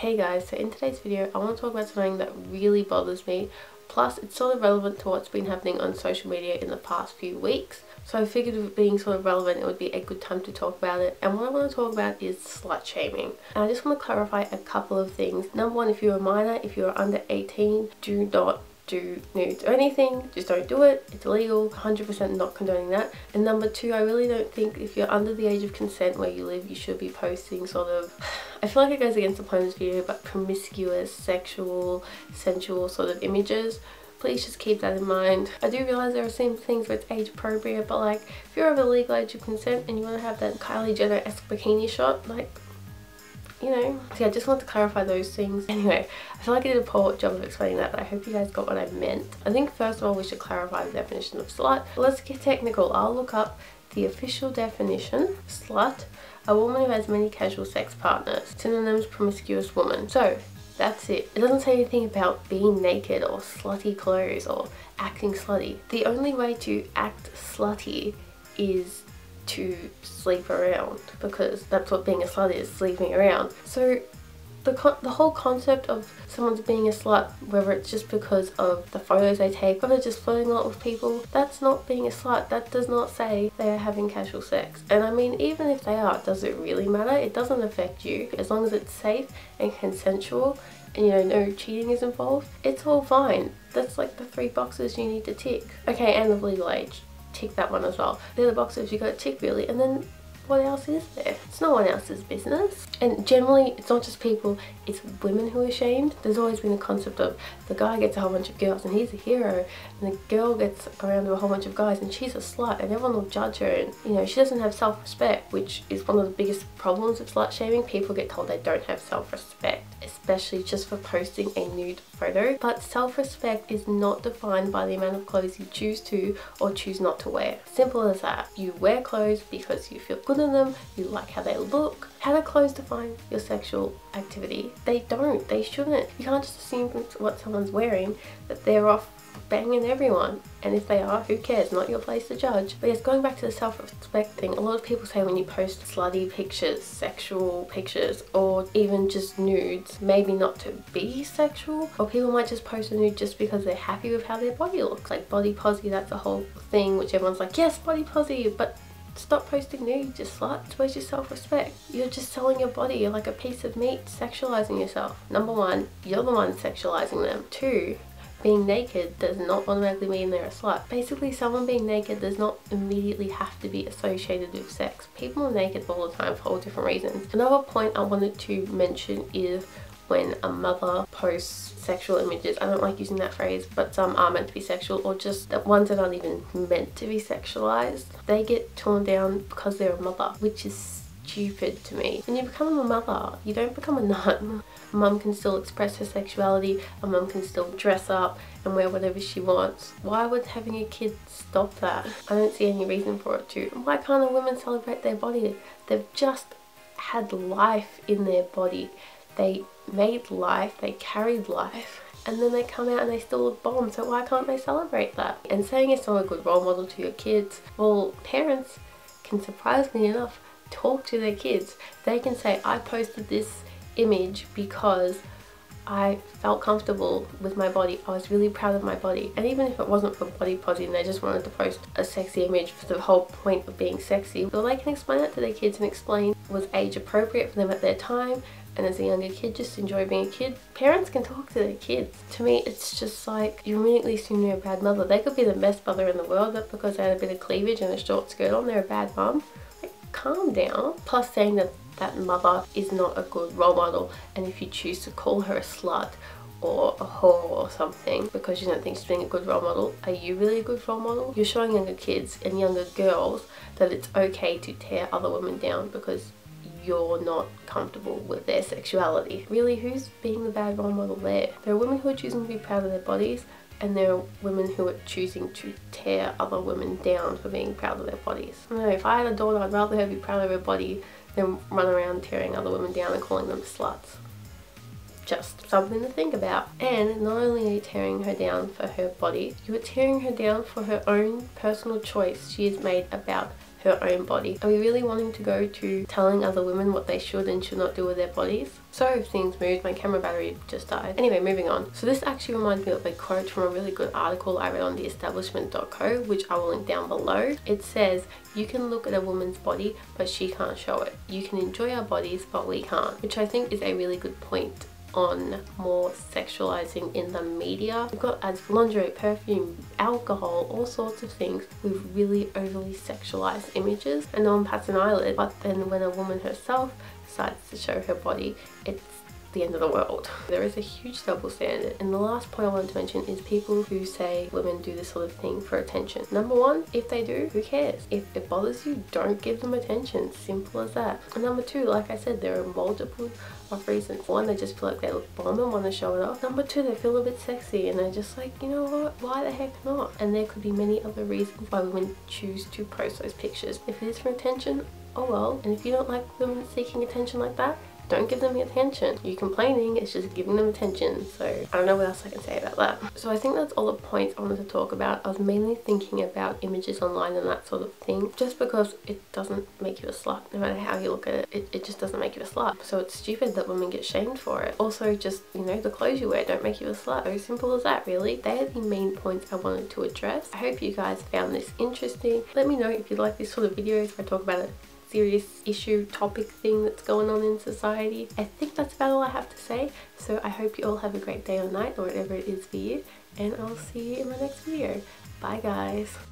Hey guys, so in today's video I want to talk about something that really bothers me, plus it's sort of relevant to what's been happening on social media in the past few weeks. So I figured with it being sort of relevant it would be a good time to talk about it, and what I want to talk about is slut shaming. And I just want to clarify a couple of things. Number one, if you're a minor, if you're under 18, do not do nudes or anything. Just don't do it. It's illegal. 100% not condoning that. And number two, I really don't think if you're under the age of consent where you live, you should be posting sort of, I feel like it goes against the point of this video, but promiscuous, sexual, sensual sort of images. Please just keep that in mind. I do realise there are some things where it's age appropriate, but like if you're of the legal age of consent and you want to have that Kylie Jenner-esque bikini shot, like, you know. So yeah, I just want to clarify those things. Anyway, I feel like I did a poor job of explaining that, but I hope you guys got what I meant. I think first of all we should clarify the definition of slut. Let's get technical. I'll look up the official definition. Slut, a woman who has many casual sex partners. Synonyms: promiscuous woman. So that's it. It doesn't say anything about being naked or slutty clothes or acting slutty. The only way to act slutty is to sleep around, because that's what being a slut is, sleeping around. So the whole concept of someone's being a slut, whether it's just because of the photos they take, whether they're just flirting a lot with people, that's not being a slut. That does not say they are having casual sex. And I mean, even if they are, does it really matter? It doesn't affect you. As long as it's safe and consensual and, you know, no cheating is involved, it's all fine. That's like the 3 boxes you need to tick. Okay, and of legal age. Tick that one as well. They're the boxes you gotta tick, really. And then what else is there? It's no one else's business. And generally it's not just people, it's women who are shamed. There's always been a concept of the guy gets a whole bunch of girls and he's a hero, and the girl gets around to a whole bunch of guys and she's a slut, and everyone will judge her, and, you know, she doesn't have self-respect, which is one of the biggest problems with slut shaming. People get told they don't have self-respect, especially just for posting a nude photo. But self-respect is not defined by the amount of clothes you choose to or choose not to wear. Simple as that. You wear clothes because you feel good in them, you like how they look. How do clothes define your sexual activity? They don't. They shouldn't. You can't just assume from what someone's wearing that they're off banging everyone, and if they are, who cares? Not your place to judge. But yes, going back to the self-respect thing, a lot of people say when you post slutty pictures, sexual pictures, or even just nudes, maybe not to be sexual, or people might just post a nude just because they're happy with how their body looks. Like body posi, that's a whole thing which everyone's like, yes, body posi, but stop posting nudes, you slut. Where's your self-respect? You're just selling your body. You're like a piece of meat, sexualizing yourself. Number one, you're the one sexualizing them. Two, being naked does not automatically mean they're a slut. Basically, someone being naked does not immediately have to be associated with sex. People are naked all the time for all different reasons. Another point I wanted to mention is when a mother posts sexual images. I don't like using that phrase, but some are meant to be sexual, or just the ones that aren't even meant to be sexualized. They get torn down because they're a mother, which is stupid to me. When you become a mother, you don't become a nun. A mum can still express her sexuality, a mum can still dress up and wear whatever she wants. Why would having a kid stop that? I don't see any reason for it to. Why can't a woman celebrate their body? They've just had life in their body. They made life, they carried life, and then they come out and they still look bomb. So why can't they celebrate that? And saying it's not a good role model to your kids, well, parents can, surprisingly enough, talk to their kids. They can say, I posted this image because I felt comfortable with my body. I was really proud of my body. And even if it wasn't for body posing and they just wanted to post a sexy image for the whole point of being sexy, well, they can explain it to their kids and explain it was age appropriate for them at their time, and as a younger kid, just enjoy being a kid. Parents can talk to their kids. To me, it's just like, you immediately assume they're a bad mother. They could be the best mother in the world, but because they had a bit of cleavage and a short skirt on, they're a bad mum. Like, calm down. Plus saying that that mother is not a good role model, and if you choose to call her a slut or a whore or something because you don't think she's being a good role model, are you really a good role model? You're showing younger kids and younger girls that it's okay to tear other women down because you're not comfortable with their sexuality. Really, who's being the bad role model there? There are women who are choosing to be proud of their bodies, and there are women who are choosing to tear other women down for being proud of their bodies. I don't know, if I had a daughter, I'd rather her be proud of her body than run around tearing other women down and calling them sluts. Just something to think about. And not only are you tearing her down for her body, you are tearing her down for her own personal choice she has made about her own body. Are we really wanting to go to telling other women what they should and should not do with their bodies? So things moved, my camera battery just died. Anyway, moving on. So this actually reminds me of a quote from a really good article I read on theestablishment.co, which I will link down below. It says, "You can look at a woman's body, but she can't show it. You can enjoy our bodies, but we can't." Which I think is a really good point on more sexualizing in the media. We've got ads for lingerie, perfume, alcohol, all sorts of things with really overly sexualized images, and no one bats an eyelid. But then when a woman herself decides to show her body, it's the end of the world. There is a huge double standard. And the last point I wanted to mention is people who say women do this sort of thing for attention. Number one, if they do, who cares? If it bothers you, don't give them attention. Simple as that. And number two, like I said, there are multiple of reasons. One, they just feel like they look bomb and want to show it off. Number two, they feel a bit sexy and they're just like, you know what, why the heck not? And there could be many other reasons why women choose to post those pictures. If it is for attention, oh well. And if you don't like women seeking attention like that, don't give them attention. You're complaining, it's just giving them attention. So I don't know what else I can say about that. So I think that's all the points I wanted to talk about. I was mainly thinking about images online and that sort of thing, just because it doesn't make you a slut. No matter how you look at it, it just doesn't make you a slut. So it's stupid that women get shamed for it. Also, just, you know, the clothes you wear don't make you a slut. Very simple as that, really. They are the main points I wanted to address. I hope you guys found this interesting. Let me know if you like this sort of videos where I talk about it serious issue topic thing that's going on in society. I think that's about all I have to say. So I hope you all have a great day or night or whatever it is for you, and I'll see you in my next video. Bye guys.